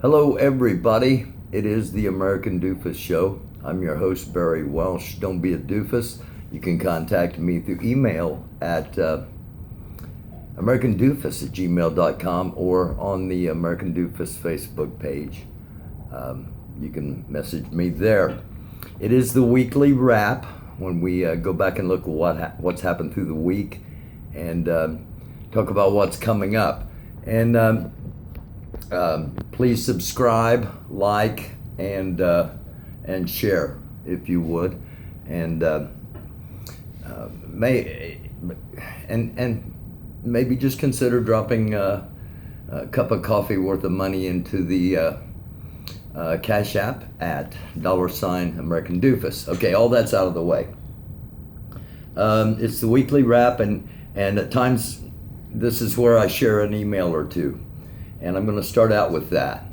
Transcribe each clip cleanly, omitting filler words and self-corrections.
Hello, everybody. It is the American Doofus Show. I'm your host, Barry Welsh. Don't be a doofus. You can contact me through email at americandoofus@gmail.com or on the American Doofus Facebook page. You can message me there. It is the weekly wrap when we go back and look at what's happened through the week and talk about what's coming up. And please subscribe, like, and share if you would, and maybe just consider dropping a cup of coffee worth of money into the Cash App at $ American Doofus. Okay, all that's out of the way. It's the weekly wrap, and at times this is where I share an email or two. And I'm going to start out with that.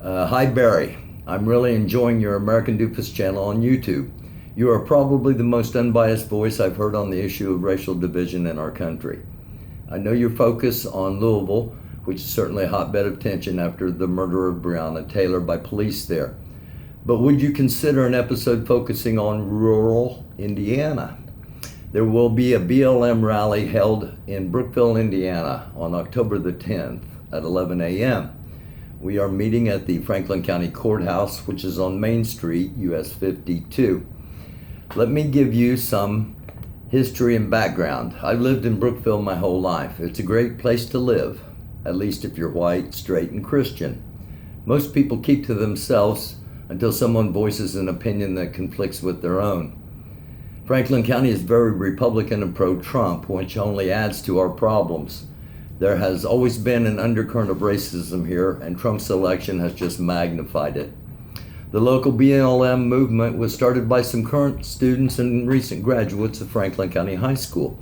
Hi, Barry. I'm really enjoying your American Doofus channel on YouTube. You are probably the most unbiased voice I've heard on the issue of racial division in our country. I know your focus on Louisville, which is certainly a hotbed of tension after the murder of Breonna Taylor by police there. But would you consider an episode focusing on rural Indiana? There will be a BLM rally held in Brookville, Indiana on October the 10th. At 11 a.m. We are meeting at the Franklin County Courthouse, which is on Main Street, US 52. Let me give you some history and background. I've lived in Brookville my whole life. It's a great place to live, at least if you're white, straight, and Christian. Most people keep to themselves until someone voices an opinion that conflicts with their own. Franklin County is very Republican and pro-Trump, which only adds to our problems. There has always been an undercurrent of racism here, and Trump's election has just magnified it. The local BLM movement was started by some current students and recent graduates of Franklin County High School,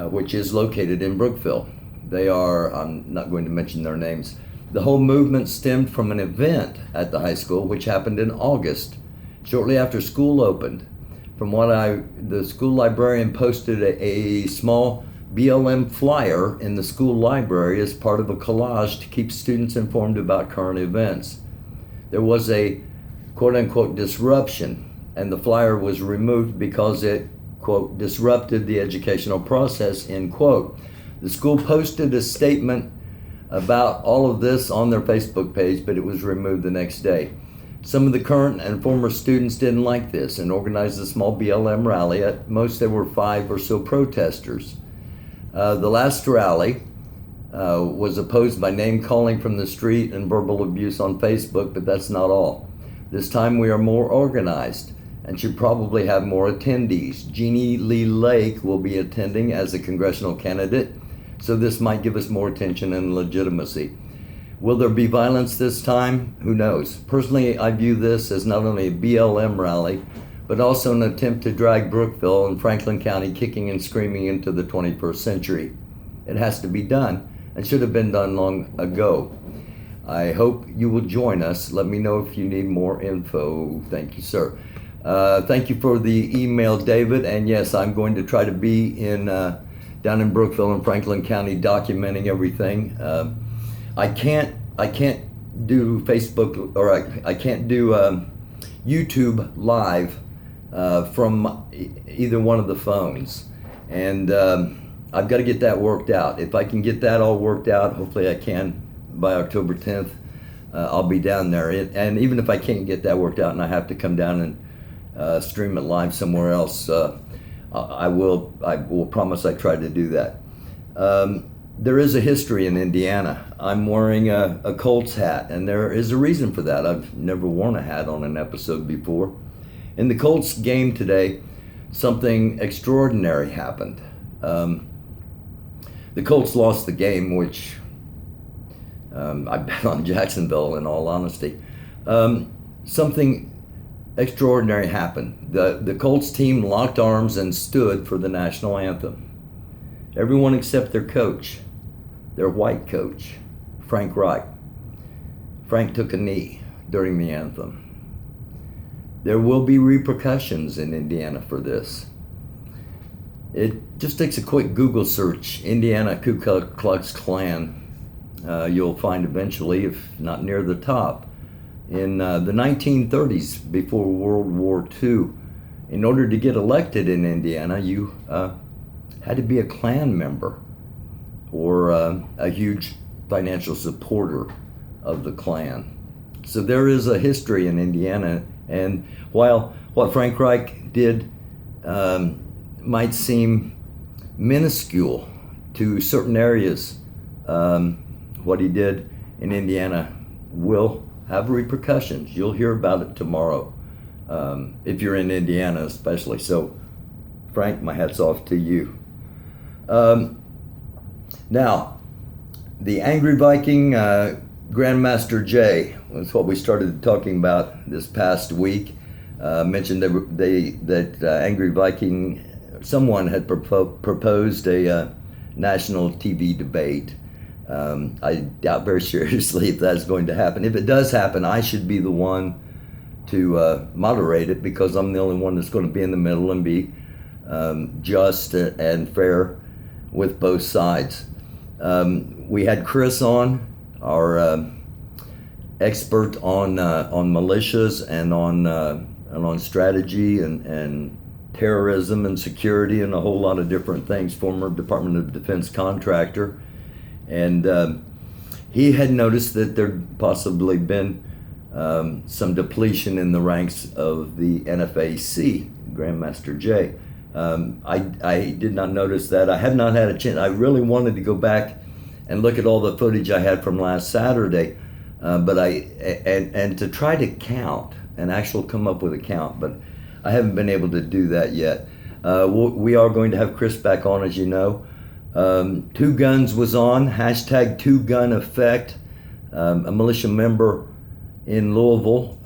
which is located in Brookville. I'm not going to mention their names. The whole movement stemmed from an event at the high school, which happened in August, shortly after school opened. The school librarian posted a small BLM flyer in the school library as part of a collage to keep students informed about current events. There was a quote-unquote disruption, and the flyer was removed because it, quote, disrupted the educational process, end quote. The school posted a statement about all of this on their Facebook page, but it was removed the next day. Some of the current and former students didn't like this and organized a small BLM rally. At most, there were 5 or so protesters. The last rally was opposed by name calling from the street and verbal abuse on Facebook, but that's not all. This time we are more organized and should probably have more attendees. Jeannie Lee Lake will be attending as a congressional candidate, so this might give us more attention and legitimacy. Will there be violence this time? Who knows? Personally, I view this as not only a BLM rally, but also an attempt to drag Brookville and Franklin County kicking and screaming into the 21st century. It has to be done and should have been done long ago. I hope you will join us. Let me know if you need more info. Thank you, sir. Thank you for the email, David. And yes, I'm going to try to be down in Brookville and Franklin County documenting everything. I can't do Facebook, or I can't do YouTube live from either one of the phones, and I've got to get that worked out. If I can get that all worked out, hopefully I can by October 10th, I'll be down there. And even if I can't get that worked out and I have to come down and stream it live somewhere else, I will promise I try to do that. There is a history in Indiana. I'm wearing a Colts hat, and there is a reason for that. I've never worn a hat on an episode before. In the Colts game today, something extraordinary happened. The Colts lost the game, which I bet on Jacksonville, in all honesty. Something extraordinary happened. The Colts team locked arms and stood for the national anthem. Everyone except their coach, their white coach, Frank Reich. Frank took a knee during the anthem. There will be repercussions in Indiana for this. It just takes a quick Google search, Indiana Ku Klux Klan, you'll find eventually, if not near the top. In the 1930s, before World War II, in order to get elected in Indiana, you had to be a Klan member or a huge financial supporter of the Klan. So there is a history in Indiana, and while what Frank Reich did might seem minuscule to certain areas, what he did in Indiana will have repercussions. You'll hear about it tomorrow, if you're in Indiana especially. So, Frank, my hat's off to you. Now, the Angry Viking Grandmaster Jay was what we started talking about this past week. Mentioned that Angry Viking, someone had proposed a national TV debate. I doubt very seriously if that's going to happen. If it does happen, I should be the one to moderate it, because I'm the only one that's going to be in the middle and be just and fair with both sides. We had Chris on, our expert on militias and on strategy and terrorism and security and a whole lot of different things, former Department of Defense contractor. And he had noticed that there'd possibly been some depletion in the ranks of the NFAC, Grandmaster Jay. I did not notice that. I have not had a chance. I really wanted to go back and look at all the footage I had from last Saturday, but to try to count and actually come up with a count, but I haven't been able to do that yet. We are going to have Chris back on, as you know. Two Guns was on, hashtag 2Gun Effect, a militia member in Louisville,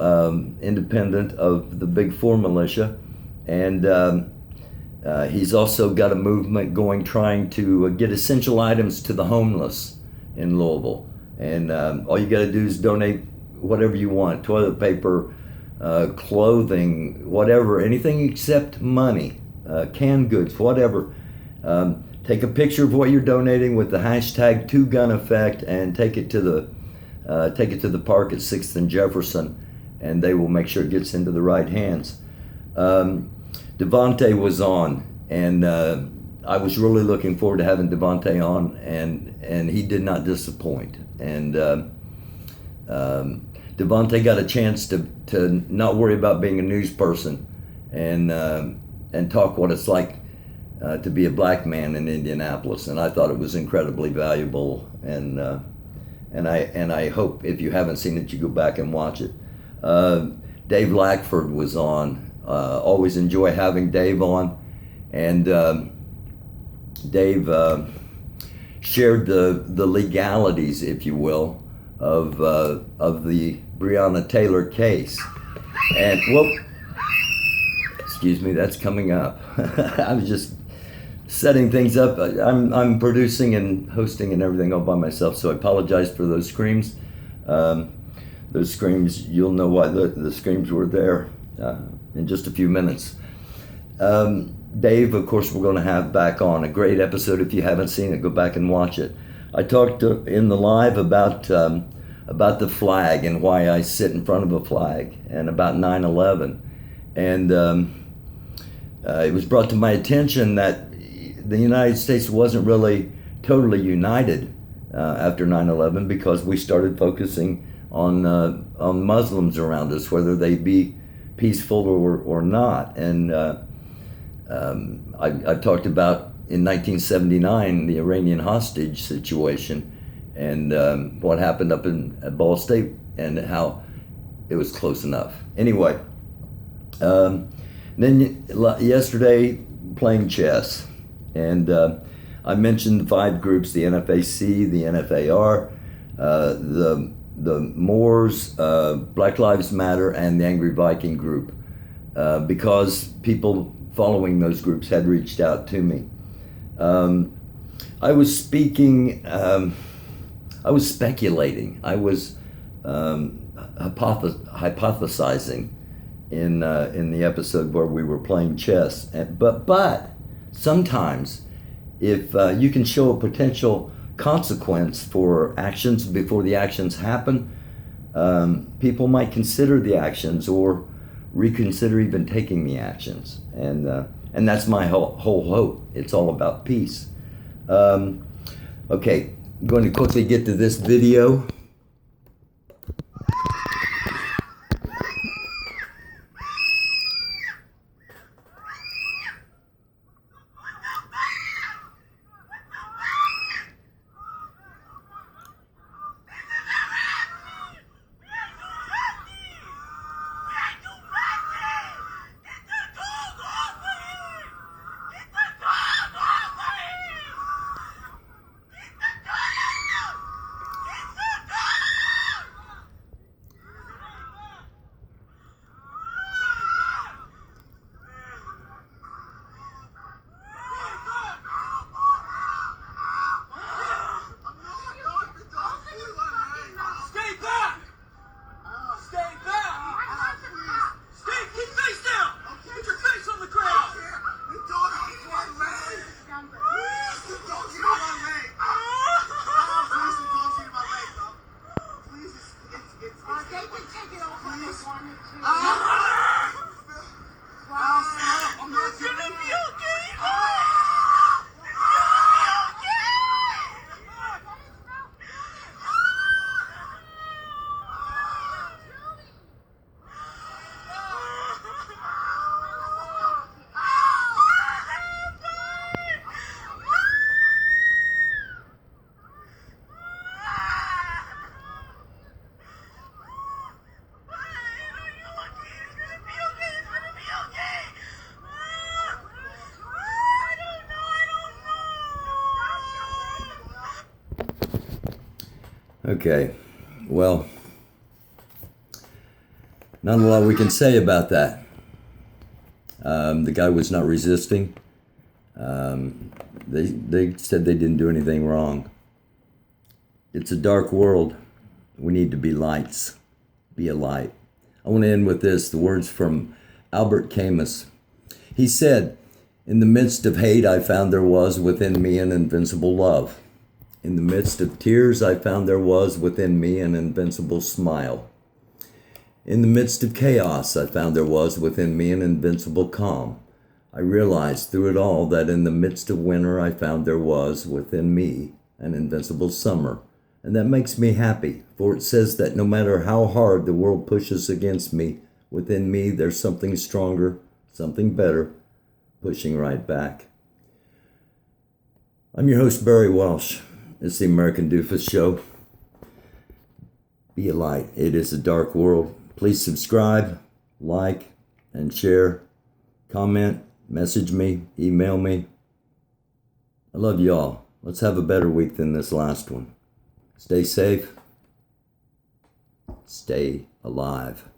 independent of the Big Four militia. And he's also got a movement going trying to get essential items to the homeless in Louisville. And all you got to do is donate whatever you want, toilet paper, clothing, whatever, anything except money, canned goods, whatever. Take a picture of what you're donating with the hashtag 2Gun Effect and take it to the park at 6th and Jefferson, and they will make sure it gets into the right hands. Devontae was on, and I was really looking forward to having Devontae on, and he did not disappoint. And Devontae got a chance to not worry about being a news person and talk what it's like to be a black man in Indianapolis, and I thought it was incredibly valuable. And I hope if you haven't seen it, you go back and watch it. Dave Lackford was on. Always enjoy having Dave on, and Dave shared the legalities, if you will, of the Breonna Taylor case. And excuse me, that's coming up. I was just setting things up. I'm producing and hosting and everything all by myself, so I apologize for those screams. Those screams, you'll know why the screams were there in just a few minutes. Dave, of course, we're going to have back on. A great episode. If you haven't seen it, go back and watch it. I talked in the live about the flag and why I sit in front of a flag, and about 9/11. And it was brought to my attention that the United States wasn't really totally united after 9/11, because we started focusing on Muslims around us, whether they be peaceful or not. And I talked about in 1979 the Iranian hostage situation and what happened up at Ball State and how it was close enough. Anyway, then yesterday playing chess, and I mentioned the 5 groups: the NFAC, the NFAR, the Moors, Black Lives Matter, and the Angry Viking group, because people following those groups had reached out to me. I was speaking, I was speculating, I was hypothesizing in the episode where we were playing chess. But sometimes, if you can show a potential consequence for actions before the actions happen, people might consider the actions or reconsider even taking the actions. And that's my whole hope. It's all about peace. Okay, I'm going to quickly get to this video. Okay, well, not a lot we can say about that. The guy was not resisting. They said they didn't do anything wrong. It's a dark world. We need to be lights. Be a light. I want to end with this, the words from Albert Camus. He said, "In the midst of hate, I found there was within me an invincible love. In the midst of tears, I found there was within me an invincible smile. In the midst of chaos, I found there was within me an invincible calm. I realized through it all that in the midst of winter, I found there was within me an invincible summer. And that makes me happy, for it says that no matter how hard the world pushes against me, within me there's something stronger, something better, pushing right back." I'm your host, Barry Walsh. It's the American Doofus Show. Be a light. It is a dark world. Please subscribe, like, and share. Comment, message me, email me. I love y'all. Let's have a better week than this last one. Stay safe. Stay alive.